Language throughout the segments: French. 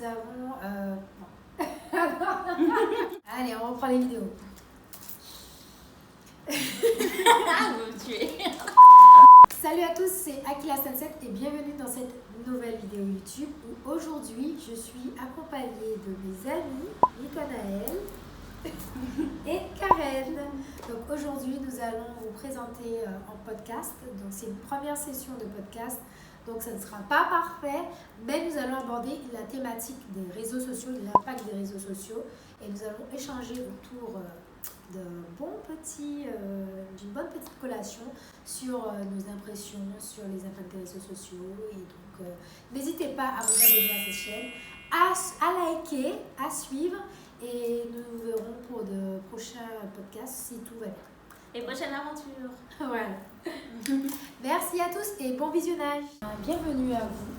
nous avons... non. Allez, on reprend les vidéos. Vous me tuez. Salut à tous, c'est Akila Sunset et bienvenue dans cette nouvelle vidéo YouTube où aujourd'hui je suis accompagnée de mes amis Nathanaël et Karen. Donc aujourd'hui nous allons vous présenter en podcast. Donc c'est une première session de podcast. Donc ça ne sera pas parfait, mais nous allons aborder la thématique des réseaux sociaux, de l'impact des réseaux sociaux et nous allons échanger autour d'une bonne petite collation sur nos impressions, sur les impacts des réseaux sociaux. Et donc n'hésitez pas à vous abonner à cette chaîne, à liker, à suivre et nous nous verrons pour de prochains podcasts si tout va bien. Et prochaine aventure. Voilà. Merci à tous et bon visionnage. Bienvenue à vous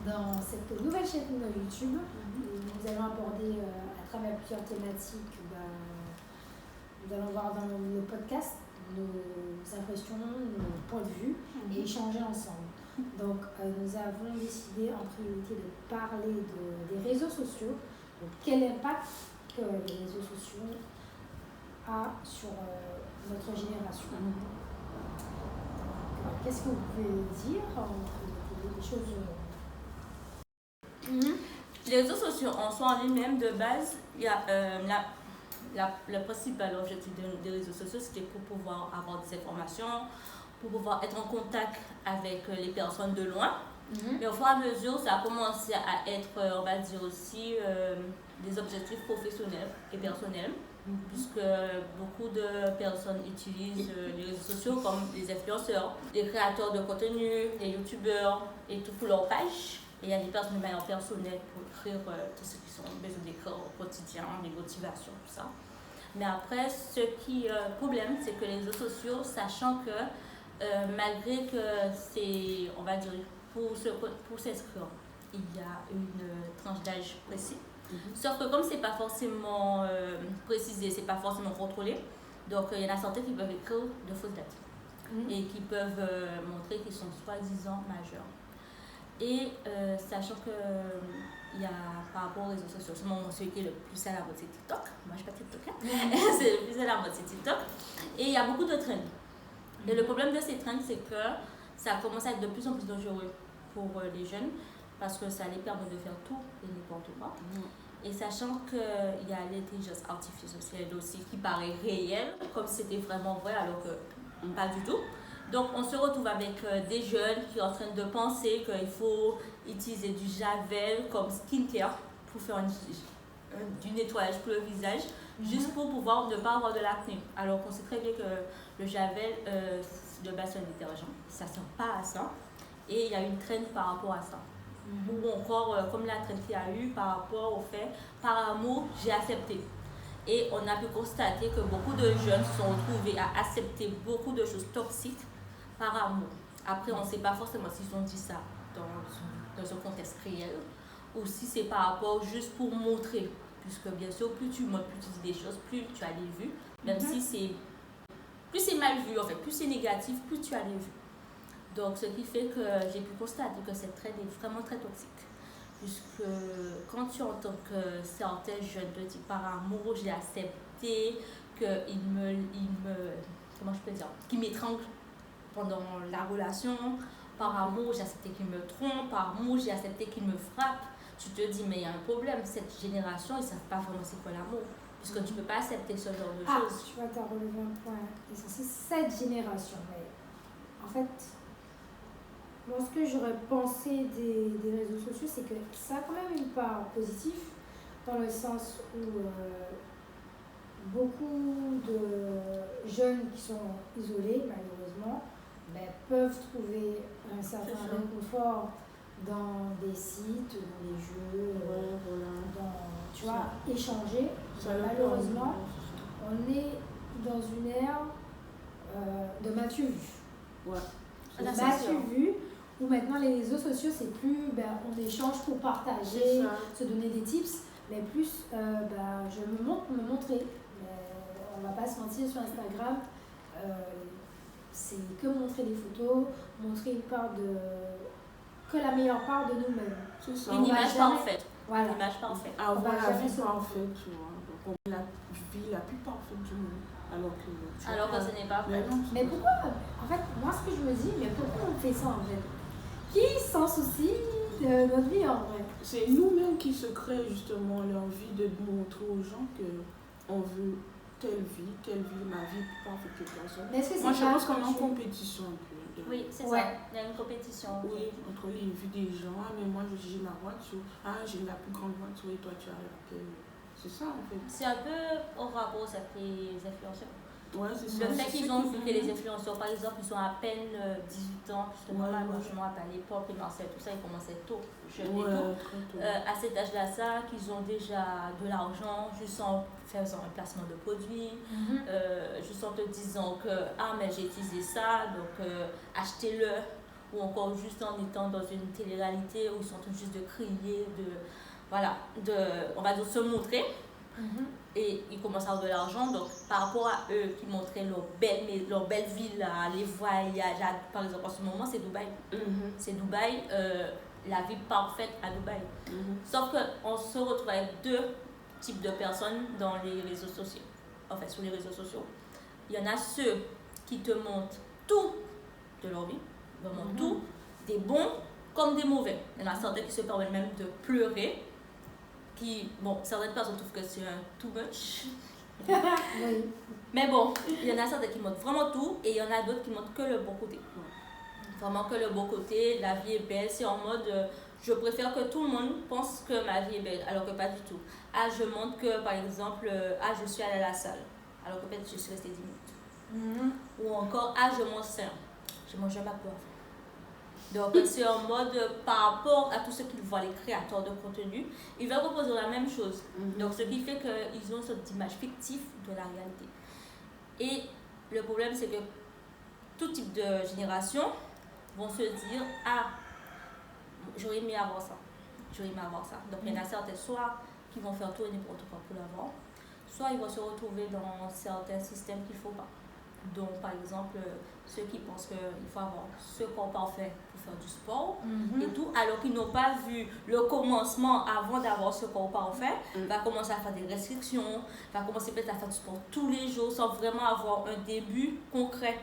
dans cette nouvelle chaîne de YouTube. Nous allons aborder à travers plusieurs thématiques. Nous allons voir dans le podcast nos impressions, nos points de vue et échanger ensemble. Donc nous avons décidé en priorité de parler des réseaux sociaux. Donc, quel impact que les réseaux sociaux a sur notre génération. Qu'est-ce que vous pouvez dire des choses Les réseaux sociaux en soi en lui-même de base, il y a le principal objectif des réseaux sociaux, c'était pour pouvoir avoir des informations, pour pouvoir être en contact avec les personnes de loin. Mais au fur et à mesure, ça a commencé à être, on va dire aussi, des objectifs professionnels et personnels, puisque beaucoup de personnes utilisent les réseaux sociaux comme les influenceurs, les créateurs de contenu, les youtubeurs et tout pour leur page. Et il y a des personnes de manière personnelle pour écrire tout ce qui sont besoin d'écrire au quotidien, les motivations, tout ça. Mais après, ce qui est problème, c'est que les réseaux sociaux, sachant que malgré que c'est, on va dire, pour s'inscrire, il y a une tranche d'âge précis. Sauf que comme c'est pas forcément précisé, c'est pas forcément contrôlé, donc il y en a certains qui peuvent écrire de fausses dates et qui peuvent montrer qu'ils sont soi-disant majeurs. Et sachant que il y a par rapport aux réseaux sociaux, celui qui est le plus à la mode c'est TikTok. Moi je suis pas TikTok hein. C'est le plus à la mode c'est TikTok. Et il y a beaucoup de trends. Et le problème de ces trends, c'est que ça commence à être de plus en plus dangereux pour les jeunes parce que ça les permet de faire tout et n'importe quoi. Et sachant qu'il y a l'intelligence artificielle aussi qui paraît réelle, comme si c'était vraiment vrai alors que pas du tout. Donc on se retrouve avec des jeunes qui sont en train de penser qu'il faut utiliser du javel comme skincare pour faire du nettoyage pour le visage, juste pour pouvoir ne pas avoir de l'acné. Alors qu'on sait très bien que le javel, de base c'est un détergent, ça ne sert pas à ça. Et il y a une traîne par rapport à ça. Ou encore, comme la traîne qu'il y a eu par rapport au fait, par amour, j'ai accepté. Et on a pu constater que beaucoup de jeunes se sont retrouvés à accepter beaucoup de choses toxiques par amour. Après, on ne sait pas forcément s'ils ont dit ça dans un contexte réel ou si c'est par rapport juste pour montrer. Puisque bien sûr, plus tu montres, plus tu dis des choses, plus tu as les vues. Même si plus c'est mal vu, en fait, plus c'est négatif, plus tu as les vues. Donc, ce qui fait que j'ai pu constater que cette traîne est vraiment très toxique. Puisque quand tu entends que certains jeunes te disent par amour, j'ai accepté qu'il comment je peux dire, qu'il m'étrangle pendant la relation, par amour, j'ai accepté qu'il me trompe, par amour, j'ai accepté qu'il me frappe. Tu te dis, mais il y a un problème, cette génération, ils ne savent pas vraiment c'est quoi l'amour. Puisque tu ne peux pas accepter ce genre de choses. Tu vois, tu as relevé un point essentiel, cette génération. Mais en fait, moi, ce que j'aurais pensé des réseaux sociaux, c'est que ça a quand même une part positive, dans le sens où beaucoup de jeunes qui sont isolés, malheureusement, peuvent trouver un certain réconfort dans des sites, dans des jeux, tu vois, échanger. Malheureusement, on est dans une ère de m'as-tu vu. M'as-tu vu, où maintenant les réseaux sociaux, c'est plus on échange pour partager, se donner des tips, mais plus je me montre pour me montrer. On va pas se mentir, sur Instagram, c'est que montrer des photos, montrer une part que la meilleure part de nous-mêmes. C'est ça. Une image parfaite. Voilà. Une image parfaite. Avoir va la jamais vie se parfaite, tu vois. Donc on a la vie la plus parfaite du monde. Alors que ce n'est pas vrai. Mais pourquoi? En fait, moi, ce que je me dis, mais pourquoi on fait ça en fait? Qui s'en soucie de notre vie en vrai? C'est nous-mêmes qui se créent justement l'envie de montrer aux gens qu'on veut telle vie, ma vie plus parfaite que personne. Mais est-ce que Moi, c'est je pas pense qu'on est en quand compétition un peu. Oui, c'est Ouais. ça. Il y a une compétition. Oui, entre les vues des gens. Ah, mais moi, j'ai ma voiture. Ah, j'ai la plus grande voiture et toi, tu as laquelle. C'est ça, en fait. C'est un peu au rapport avec les influenceurs. Ouais, c'est ça. Le fait C'est qu'ils ceux ont qui vu font- que les influenceurs, par exemple, ils ont à peine 18 ans, justement, Ouais, là, ouais. moi je me rappelle à l'époque, les Marseille, tout ça, ils commençaient tôt, jeunes et Ouais, tout. très tôt. À cet âge-là, ça, qu'ils ont déjà de l'argent, juste en faisant un placement de produits, juste en te disant que, ah, mais j'ai utilisé ça, donc achetez-le, ou encore juste en étant dans une télé-réalité où ils sont en train juste de crier, on va dire se montrer. Et ils commencent à avoir de l'argent, donc par rapport à eux qui montraient leur belle vie, là, les voyages, par exemple en ce moment c'est Dubaï. C'est Dubaï, la vie parfaite à Dubaï. Sauf qu'on se retrouve avec deux types de personnes dans les réseaux sociaux. En fait, sur les réseaux sociaux. Il y en a ceux qui te montrent tout de leur vie, vraiment tout, des bons comme des mauvais. Il y en a certains qui se permettent même de pleurer. Certaines personnes trouvent que c'est un too much. Oui. Mais bon, il y en a certains qui montrent vraiment tout et il y en a d'autres qui montrent que le bon côté. Vraiment que le bon côté, la vie est belle. C'est en mode, je préfère que tout le monde pense que ma vie est belle, alors que pas du tout. Ah, je montre que, par exemple, je suis allée à la salle, alors que peut-être je suis restée 10 minutes. Ou encore, je mange sain, je mange ma poivre. Donc, c'est en mode, par rapport à tout ce qu'ils voient, les créateurs de contenu, ils veulent proposer la même chose. Donc, ce qui fait qu'ils ont une sorte d'image fictive de la réalité. Et le problème, c'est que tout type de génération vont se dire, j'aurais aimé avoir ça. J'aurais aimé avoir ça. Donc, il y en a certains, soit qui vont faire tout et n'importe quoi pour l'avoir, soit ils vont se retrouver dans certains systèmes qu'il ne faut pas. Donc, par exemple, ceux qui pensent qu'il faut avoir ce corps parfait pour faire du sport et tout, alors qu'ils n'ont pas vu le commencement avant d'avoir ce corps parfait, va commencer à faire des restrictions, va commencer peut-être à faire du sport tous les jours sans vraiment avoir un début concret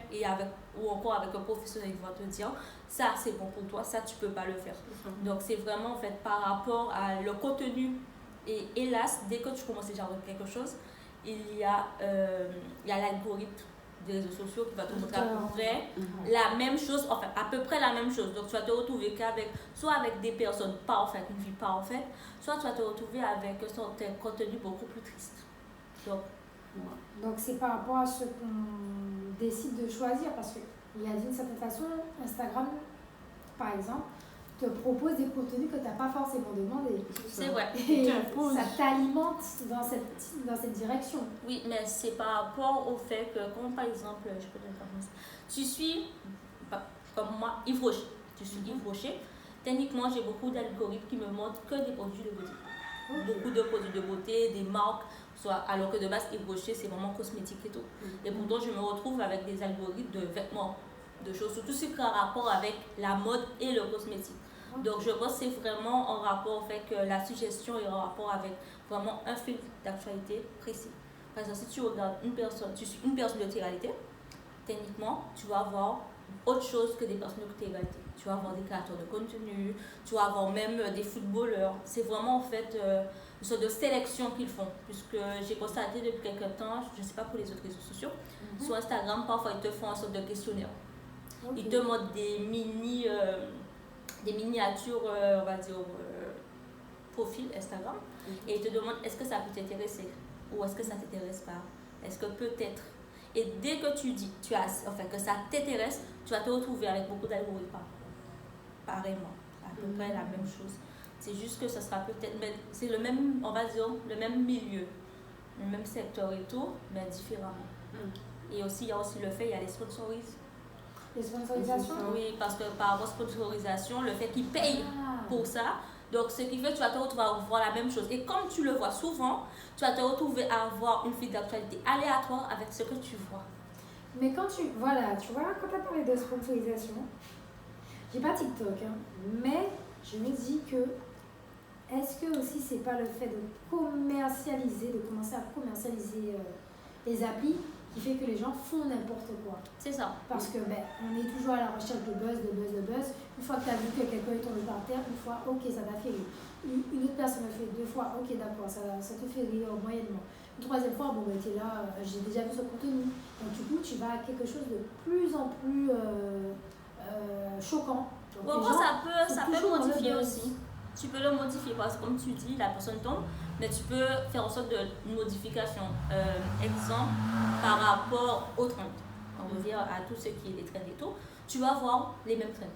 ou encore avec un professionnel qui va te dire ça c'est bon pour toi, ça tu peux pas le faire. Donc, c'est vraiment en fait par rapport à le contenu. Et hélas, dès que tu commences déjà à regarder quelque chose, il y a l'algorithme des réseaux sociaux qui va te montrer à peu près la même chose, enfin à peu près la même chose. Donc tu vas te retrouver soit avec des personnes parfaites, une vie parfaite, soit tu vas te retrouver avec un contenu beaucoup plus triste. Donc c'est par rapport à ce qu'on décide de choisir, parce qu'il y a d'une certaine façon, Instagram par exemple, te propose des contenus que tu n'as pas forcément demandé. C'est vrai. Et ça t'alimente dans cette direction. Oui, mais c'est par rapport au fait que, comme par exemple, je peux te dire comme ça, tu suis, comme moi, Yves Rocher. Tu suis Yves Rocher. Techniquement, j'ai beaucoup d'algorithmes qui me montrent que des produits de beauté. Beaucoup de produits de beauté, des marques, alors que de base, Yves Rocher, c'est vraiment cosmétique et tout. Et pourtant, je me retrouve avec des algorithmes de vêtements, de choses, surtout ce qui a rapport avec la mode et le cosmétique. Donc je pense que c'est vraiment en rapport avec la suggestion et en rapport avec vraiment un fil d'actualité précis. Par exemple, si tu regardes tu suis une personne de télé-réalité, techniquement, tu vas avoir autre chose que des personnes de télé-réalité. Tu vas avoir des créateurs de contenu, tu vas avoir même des footballeurs. C'est vraiment en fait une sorte de sélection qu'ils font. Puisque j'ai constaté depuis quelques temps, je ne sais pas pour les autres réseaux sociaux, sur Instagram, parfois ils te font une sorte de questionnaire. Ils te montrent des miniatures, on va dire, profil Instagram, et ils te demandent est-ce que ça peut t'intéresser ou est-ce que ça ne t'intéresse pas, est-ce que peut-être. Et dès que tu dis que ça t'intéresse, tu vas te retrouver avec beaucoup d'algorithmes pareillement, à peu près la même chose. C'est juste que ça sera peut-être, mais c'est le même, on va dire, le même milieu, le même secteur et tout, mais différemment. Et aussi, il y a aussi le fait, il y a les sponsorisations. Les sponsorisations? Oui, parce que par rapport à la sponsorisation, le fait qu'ils payent pour ça, donc ce qui fait que tu vas te retrouver à voir la même chose. Et comme tu le vois souvent, tu vas te retrouver à avoir une file d'actualité aléatoire avec ce que tu vois. Mais quand tu vois, quand tu as parlé de sponsorisation, j'ai pas TikTok, hein, mais je me dis que est-ce que aussi c'est pas le fait de commercialiser, de commencer à commercialiser les applis qui fait que les gens font n'importe quoi. C'est ça. Parce que on est toujours à la recherche de buzz. Une fois que tu as vu que quelqu'un est tombé par terre, une fois, ok, ça t'a fait rire. Une autre personne a fait 2 fois, ok, d'accord, ça te fait rire moyennement. Une 3e fois, bon, tu es là, j'ai déjà vu ce contenu. Donc, du coup, tu vas à quelque chose de plus en plus choquant. Donc, Bon, ça peut modifier aussi. Tu peux le modifier parce que, comme tu dis, la personne tombe, mais tu peux faire en sorte d'une modification. Exemple, par rapport aux trends, on va dire à tout ce qui est des trends et tout, tu vas avoir les mêmes trends.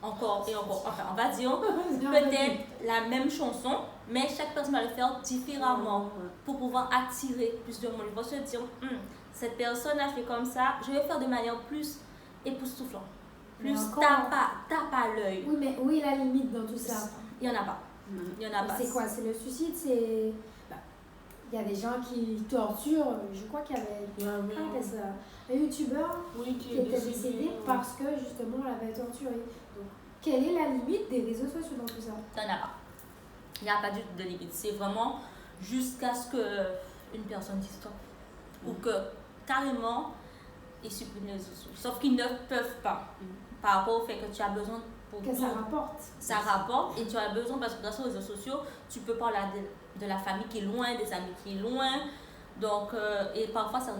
Encore et encore. Enfin, on va dire peut-être la même chanson, mais chaque personne va le faire différemment pour pouvoir attirer plus de monde. Ils vont se dire, cette personne a fait comme ça, je vais faire de manière plus époustouflante, plus tape à l'œil. Oui, mais où est la limite dans tout ça? Il n'y en a pas. Il y en a pas. C'est quoi? C'est le suicide? C'est... Il y a des gens qui torturent. Je crois qu'il y avait un youtubeur qui était décédé parce que justement on l'avait torturé. Donc, quelle est la limite des réseaux sociaux dans tout ça? Il n'y en a pas. Il n'y a pas du tout de limite. C'est vraiment jusqu'à ce qu'une personne dise stop. Ou que carrément ils suppriment les réseaux sociaux. Sauf qu'ils ne peuvent pas. Par rapport au fait que tu as besoin ça rapporte. Ça rapporte et tu as besoin parce que grâce aux réseaux sociaux, tu peux parler de la famille qui est loin, des amis qui est loin. Donc, et parfois, ça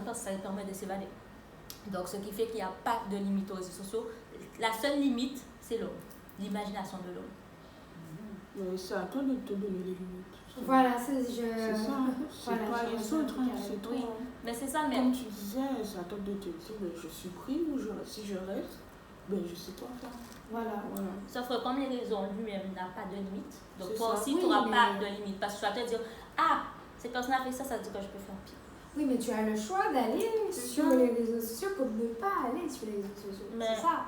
permet de s'évader. Donc, ce qui fait qu'il n'y a pas de limite aux réseaux sociaux. La seule limite, c'est l'homme, l'imagination de l'homme. C'est à toi de te donner les limites. Voilà, c'est ça. C'est pas les autres, c'est toi. Oui. Mais c'est ça, mais... Comme tu disais, c'est à toi de te dire, je supprime ou si je reste, je sais quoi faire. Voilà. Sauf que comme les réseaux lui-même n'a pas de limite, donc toi aussi, tu n'auras pas de limite. Parce que tu vas te dire, cette personne a fait ça, ça veut dire que je peux faire pire. Oui, mais tu as le choix d'aller sur les réseaux sociaux comme de ne pas aller sur les réseaux sociaux. C'est ça.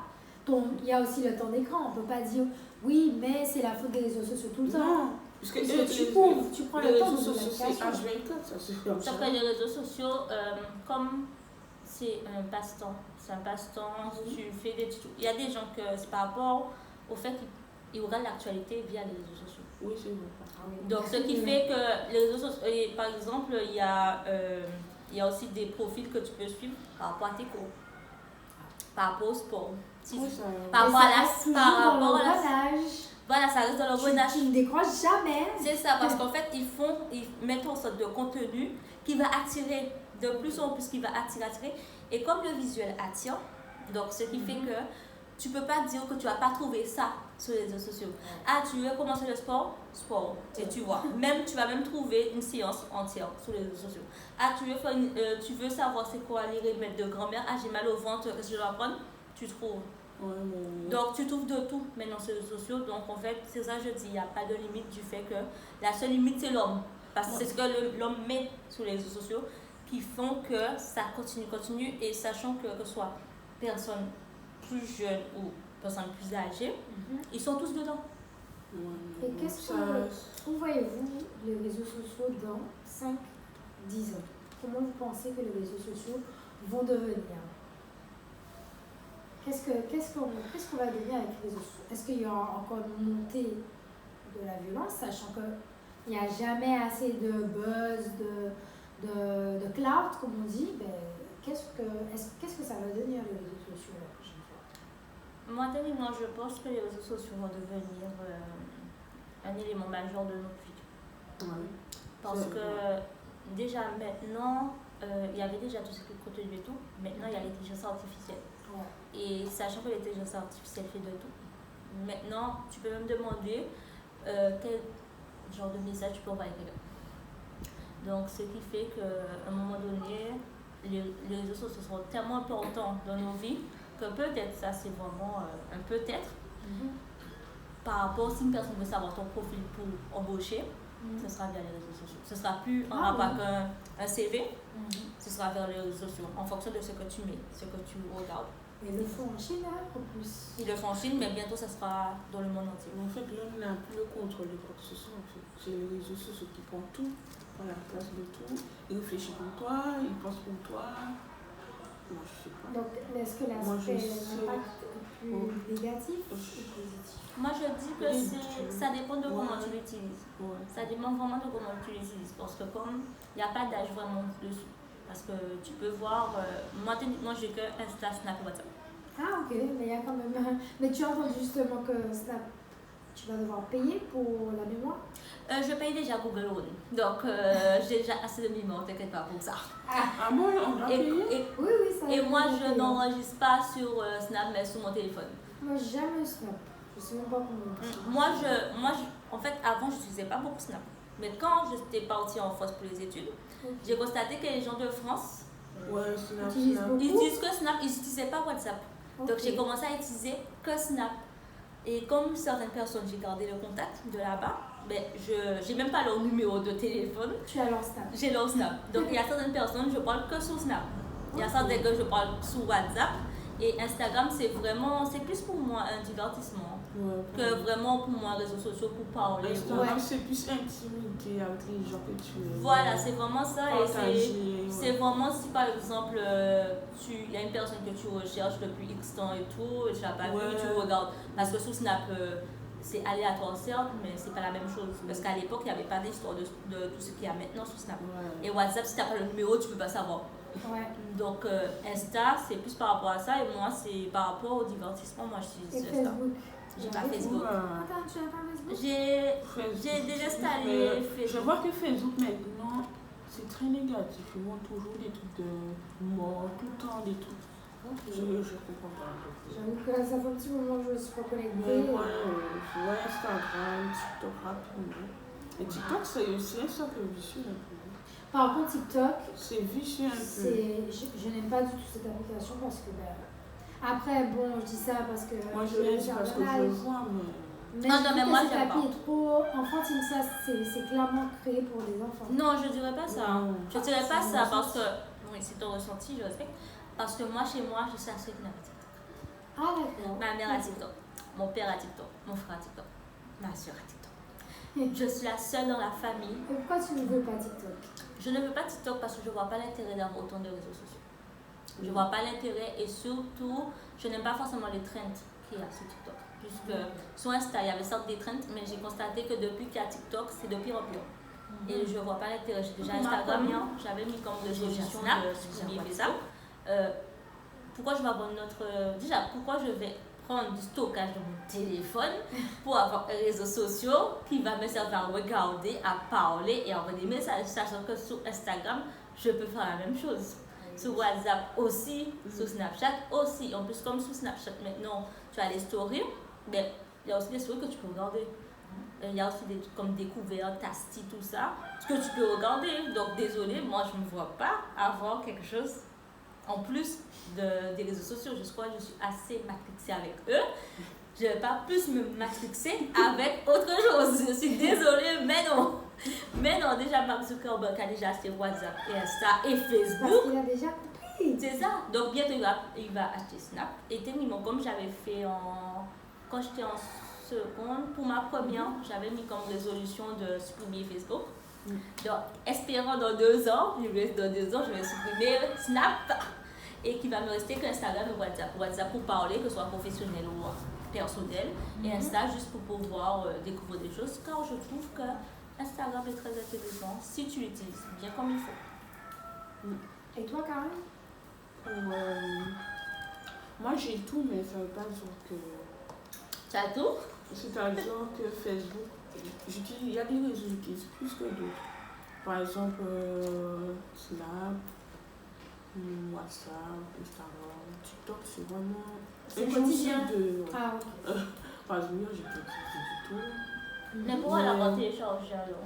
Il y a aussi le temps d'écran. On ne peut pas dire, oui, mais c'est la faute des réseaux sociaux tout le temps. Non. Parce que tu prends le temps de c'est H24, ça c'est comme ça. Sauf que les réseaux sociaux, comme c'est un passe-temps, tu fais des tutos. Il y a des gens que c'est par rapport au fait qu'ils regardent l'actualité via les réseaux sociaux. Oui, c'est vrai. Donc, ce qui fait que les réseaux sociaux, par exemple, il y a aussi des profils que tu peux suivre par rapport à tes cours, par rapport au sport, par rapport à la... Voilà, ça reste dans l'engrenage. Tu ne décroches jamais. C'est ça, parce qu'en fait, ils mettent en sorte de contenu qui va attirer de plus en plus, qui va attirer. Et comme le visuel attire, donc ce qui fait que tu ne peux pas dire que tu vas pas trouver ça sur les réseaux sociaux. Tu veux commencer le sport? Et tu vois. Tu vas même trouver une séance entière sur les réseaux sociaux. Tu veux savoir c'est quoi les remèdes de grand-mère? J'ai mal au ventre, qu'est-ce que je dois prendre? Tu trouves. Donc tu trouves de tout maintenant sur les réseaux sociaux. Donc en fait, c'est ça que je dis, il n'y a pas de limite du fait que la seule limite c'est l'homme. Parce que c'est ce que l'homme met sur les réseaux sociaux qui font que ça continue et sachant que ce soit personnes plus jeunes ou personnes plus âgées, ils sont tous dedans. Et où voyez-vous les réseaux sociaux dans 5-10 ans? Comment vous pensez que les réseaux sociaux vont devenir? Qu'est-ce qu'on va devenir avec les réseaux sociaux? Est-ce qu'il y aura encore une montée de la violence, sachant qu'il n'y a jamais assez de buzz, de cloud, comme on dit? Qu'est-ce que ça va devenir les réseaux sociaux la prochaine fois? Moi, techniquement, je pense que les réseaux sociaux vont devenir un élément majeur de notre vie. Parce que déjà maintenant, il y avait déjà tout ce qui est contenu et tout. Maintenant, il y a l'intelligence artificielle. Et sachant que l'intelligence artificielle fait de tout. Maintenant, tu peux même demander quel genre de message tu peux envoyer à quelqu'un. Donc, ce qui fait qu'à un moment donné, les réseaux sociaux seront tellement importants dans nos vies que peut-être, ça c'est vraiment un peut-être, par rapport si une personne veut savoir ton profil pour embaucher, ce sera via les réseaux sociaux. Ce sera plus en rapport avec un CV, ce sera vers les réseaux sociaux, en fonction de ce que tu mets, ce que tu regardes. Et ils le font en Chine, en plus. Ils le font en Chine, mais bientôt ça sera dans le monde entier. En fait, l'homme n'a plus le contrôle de quoi que ce soit. En fait. C'est les réseaux sociaux qui prennent tout, prennent la place de tout. Ils réfléchissent pour toi, ils pensent pour toi. Moi, je sais pas. Donc, est-ce que Moi, je l'aspect, sais. l'impact est plus négatif ou positif? Moi, je dis que ça dépend de comment tu l'utilises. Ouais. Ça dépend vraiment de comment tu l'utilises. Parce que comme il n'y a pas d'âge vraiment dessus. Parce que tu peux voir, moi techniquement j'ai que Insta, Snap et WhatsApp. Ah, ok, mais il y a quand même. Mais tu as entendu justement que Snap, tu vas devoir payer pour la mémoire? Je paye déjà Google One. Donc j'ai déjà assez de mémoire, t'inquiète pas pour ça. Ah bon, on va payer? Oui, ça Et moi va je payer. n'enregistre pas sur Snap mais sur mon téléphone. Moi, jamais Snap. Je sais même pas comment. Moi, en fait, avant, je n'utilisais pas beaucoup Snap. Mais quand j'étais partie en France pour les études, j'ai constaté que les gens de France, Ouais, Snap. ils utilisent que Snap, ils n'utilisaient pas WhatsApp. Ok. Donc j'ai commencé à utiliser que Snap. Et comme certaines personnes, j'ai gardé le contact de là-bas, mais je n'ai même pas leur numéro de téléphone. Tu as leur Snap. J'ai leur Snap. Donc il y a certaines personnes, je parle que sur Snap. Il y a certaines que je parle sur WhatsApp. Et Instagram, c'est plus pour moi un divertissement que vraiment pour moi réseaux sociaux pour parler. Instagram, c'est plus intimité avec les gens que tu es. Voilà, c'est vraiment ça. Partager, Et c'est vraiment si par exemple, il y a une personne que tu recherches depuis X temps et tout, et tu n'as pas vu, tu regardes. Parce que sur Snap, c'est aléatoire certes, mais c'est pas la même chose. Parce qu'à l'époque, il n'y avait pas d'histoire de tout ce qu'il y a maintenant sur Snap. Et WhatsApp, si tu n'as pas le numéro, tu ne peux pas savoir. Ouais. Donc Insta, c'est plus par rapport à ça, et moi, c'est par rapport au divertissement. Moi, je suis Insta. Facebook. J'ai pas Facebook. Attends, tu n'as pas Facebook? J'ai désinstallé Facebook. Je vois que Facebook maintenant, c'est très négatif. Ils montrent toujours des trucs de mort, tout le temps des trucs. Je comprends pas. J'avoue que ça fait un petit moment que je ne suis pas connectée. Ouais, Instagram, TikTok rapidement. Et TikTok, c'est un cercle vicieux un peu. Par contre, TikTok, c'est vicieux un peu. Je n'aime pas du tout cette application parce que. Après, bon, je dis ça parce que. Moi, je l'ai dit parce que je le vois, mais. Mais moi, cette appli est trop enfantine, ça, c'est clairement créé pour les enfants. Non, je dirais pas ça. Non. Je dirais pas ça parce que. Oui, c'est ton ressenti, je respecte. Parce que moi, chez moi, je suis assez avec TikTok. Ah, d'accord. Ma mère a TikTok, mon père a TikTok, mon frère a TikTok, ma soeur a TikTok. Je suis la seule dans la famille. Et pourquoi tu ne veux pas TikTok? Je ne veux pas TikTok parce que je ne vois pas l'intérêt d'avoir autant de réseaux sociaux. Je ne vois pas l'intérêt et surtout, je n'aime pas forcément les trends qu'il y a sur TikTok. Puisque sur Insta, il y avait certes des trends, mais j'ai constaté que depuis qu'il y a TikTok, c'est de pire en pire. Et je ne vois pas l'intérêt. J'ai déjà Instagram, j'avais mis comme résolution de supprimer ça. Pourquoi je vais avoir pourquoi je vais prendre du stockage de mon téléphone pour avoir des réseaux sociaux qui va me servir à regarder, à parler et à envoyer des messages, sachant que sur Instagram, je peux faire la même chose. Sur WhatsApp aussi, sur Snapchat aussi. En plus, comme sur Snapchat maintenant, tu as les stories, mais il y a aussi des stories que tu peux regarder. Il y a aussi des trucs comme découvertes, tasty, tout ça, que tu peux regarder. Donc, désolé, moi, je ne vois pas avoir quelque chose en plus des réseaux sociaux. Je crois que je suis assez matrixée avec eux. Je ne vais pas plus me matrixer avec autre chose. Je suis désolée, mais non. Mais non, déjà, Mark Zuckerberg a déjà acheté WhatsApp et Insta et Facebook. Parce qu'il a déjà compris. C'est ça. Donc, bientôt, il va acheter Snap. Et techniquement, comme j'avais fait quand j'étais en seconde, pour ma première, j'avais mis comme résolution de supprimer Facebook. Donc, espérant dans 2 ans, je vais supprimer Snap et qu'il va me rester que Instagram et WhatsApp. WhatsApp pour parler, que ce soit professionnel ou personnel, et Insta juste pour pouvoir découvrir des choses, car je trouve que Instagram est très intéressant si tu l'utilises bien comme il faut. Et toi, Karen? Moi, j'ai tout, mais ça ne veut pas dire que. Tu as tout? C'est-à-dire que Facebook, il y a des réseaux que j'utilise plus que d'autres. Par exemple, Snap, WhatsApp, Instagram, TikTok, c'est vraiment. C'est quotidien. Ah, ok. Par exemple, j'ai pas utilisé du tout. Mais pourquoi l'avoir téléchargé alors?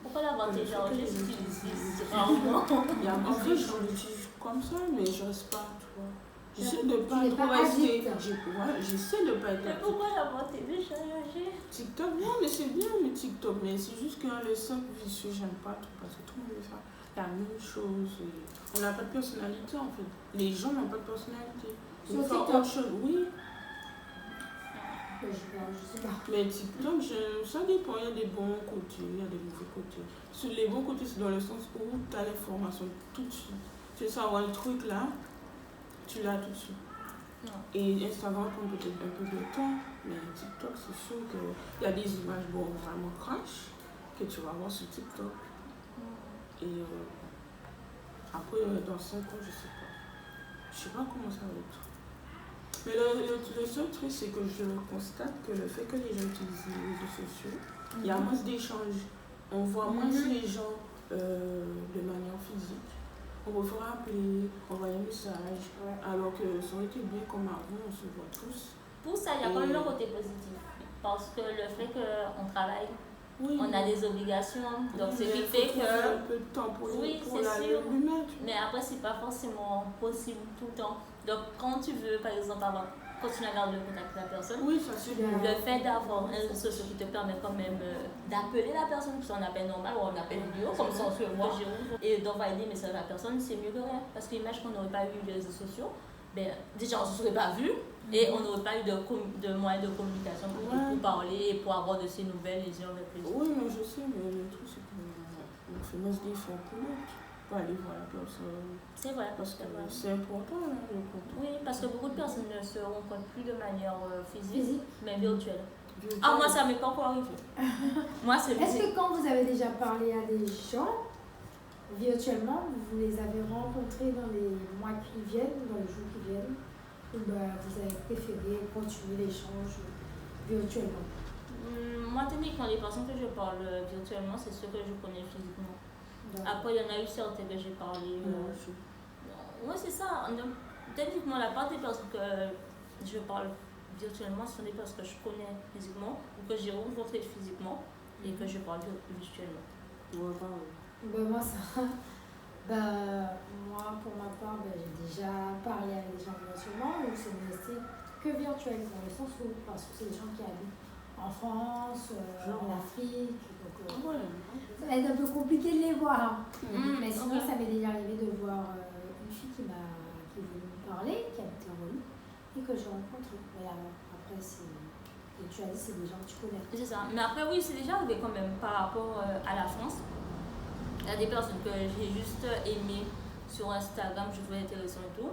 Pourquoi l'avoir téléchargé si tu l'utilises rarement? En fait, je l'utilise comme ça, mais je reste pas, tu vois. J'essaie de pas trop rester. J'essaie de pas être. Mais pourquoi l'avoir téléchargé? TikTok, non, mais c'est bien le TikTok, mais c'est juste que le cercle vicieux, j'aime pas trop parce que tout le monde veut faire la même chose. On n'a pas de personnalité en fait. Les gens n'ont pas de personnalité. Sur TikTok, oui. Je sais pas. Mais TikTok, ça dépend. Il y a des bons côtés, il y a des mauvais côtés. Les bons côtés, c'est dans le sens où tu as l'information tout de suite. Tu veux savoir un truc là, tu l'as tout de suite. Non. Et Instagram prend peut-être un peu de temps, mais TikTok, c'est sûr qu'il y a des images vraiment crash que tu vas voir sur TikTok. Et après, dans 5 ans, je sais pas. Je sais pas comment ça va être. Mais le seul truc, c'est que je constate que le fait que les gens utilisent les réseaux sociaux, il y a moins d'échanges. On voit moins les gens de manière physique. On va faire appeler, envoyer un message, alors que ça aurait été bien comme avant, on se voit tous. Pour ça, il y a quand même le côté positif. Parce que le fait qu'on travaille, Oui, on a des obligations, donc oui, ce qui mais fait faut trouver que... un peu de temps pour Oui, pour c'est la sûr. lui mettre. Mais après, c'est pas forcément possible tout le temps. Donc, quand tu veux, par exemple, continuer à garder le contact avec la personne, Oui, ça c'est bien. le fait d'avoir un réseau social qui te permet quand même d'appeler la personne, que ce soit un appel normal ou un appel vidéo, comme ça on se voit, et d'envoyer des messages à la personne, c'est mieux que rien. Parce que l'image qu'on n'aurait pas eu les réseaux sociaux, ben, déjà on ne se serait pas vu et on n'aurait pas eu de moyens de communication pour parler et pour avoir de ces nouvelles les uns avec les autres. Oui, mais je sais, mais le truc c'est qu'on fait moins d'efforts pour l'autre. Pour aller voir la personne. C'est vrai, Parce que c'est vrai. c'est important, là, le contact. Oui, parce que beaucoup de personnes ne se rencontrent plus de manière physique, mais virtuelle. Virtuel. Ah, moi ça m'est pas encore arrivé. Moi c'est Est-ce que quand vous avez déjà parlé à des gens, virtuellement, vous les avez rencontrés dans les mois qui viennent, dans les jours qui viennent, ou ben, vous avez préféré continuer l'échange virtuellement? Moi, techniquement, les personnes que je parle virtuellement, c'est ceux que je connais physiquement. D'accord. Après, il y en a eu certains que j'ai parlé. Oui, c'est ça. Techniquement, la part des personnes que je parle virtuellement, ce sont des personnes que je connais physiquement ou que j'ai rencontrées physiquement et que je parle virtuellement. Ouais, pareil. Ben, moi, ça. Ben, moi, pour ma part, ben, j'ai déjà parlé avec des gens virtuellement, ou c'est resté que virtuel, dans le sens où, parce que c'est des gens qui habitent en France, en Afrique, donc ça va être un peu compliqué de les voir. Mais sinon, ça m'est déjà arrivé de voir une fille qui est venue me parler, qui habitait en Wallonie, et que j'ai rencontrée. Mais après, et tu as dit, c'est des gens que tu connais. C'est ça. Mais après, oui, c'est déjà arrivé quand même par rapport à la France. Il y a des personnes que j'ai juste aimées sur Instagram, je trouvais intéressant et tout,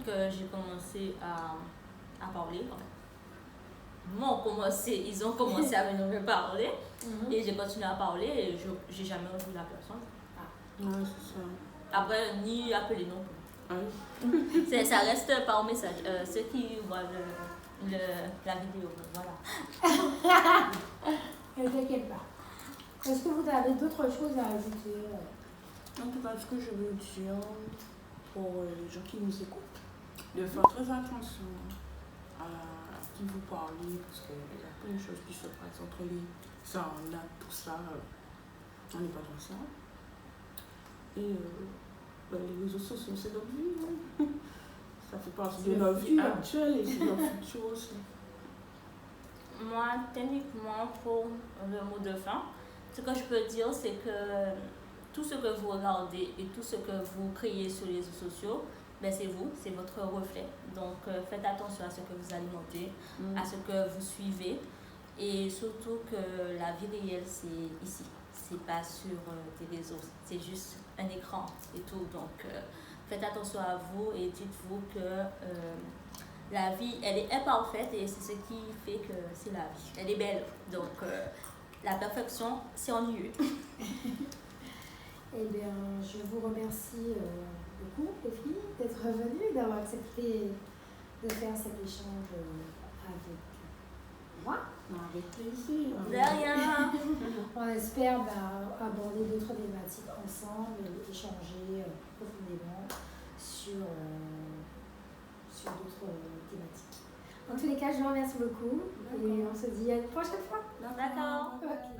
que j'ai commencé à parler. Enfin, ils ont commencé à venir me parler et j'ai continué à parler et j'ai jamais revu la personne. Ouais, c'est ça. Après, ni appelé non plus. Ouais. Ça reste par message. Ceux qui voient la vidéo, voilà. Ne t'inquiète pas. Est-ce que vous avez d'autres choses à ajouter? En tout cas, ce que je veux dire pour les gens qui nous écoutent, de faire très attention à qui vous parlez, parce qu'il y a plein de choses qui se passent entre ça, on a tout ça, on n'est pas dans ça. Et les réseaux sociaux, c'est notre vie. Hein. Ça fait partie de notre vie actuelle et c'est notre futur aussi. Moi, techniquement, pour le mot de fin, ce que je peux dire, c'est que tout ce que vous regardez et tout ce que vous créez sur les réseaux sociaux, ben c'est vous, c'est votre reflet. Donc, faites attention à ce que vous alimentez, à ce que vous suivez. Et surtout que la vie réelle, c'est ici. C'est pas sur des réseaux. C'est juste un écran et tout. Donc, faites attention à vous et dites-vous que la vie, elle est imparfaite et c'est ce qui fait que c'est la vie. Elle est belle. Donc, la perfection, c'est ennuyeux. Eh bien, je vous remercie beaucoup, les filles, d'être venues et d'avoir accepté de faire cet échange avec moi. Avec plaisir. De rien. On espère aborder d'autres thématiques ensemble et échanger profondément sur d'autres thématiques. En tous les cas, je vous remercie beaucoup et on se dit à une prochaine fois. D'accord. Ok.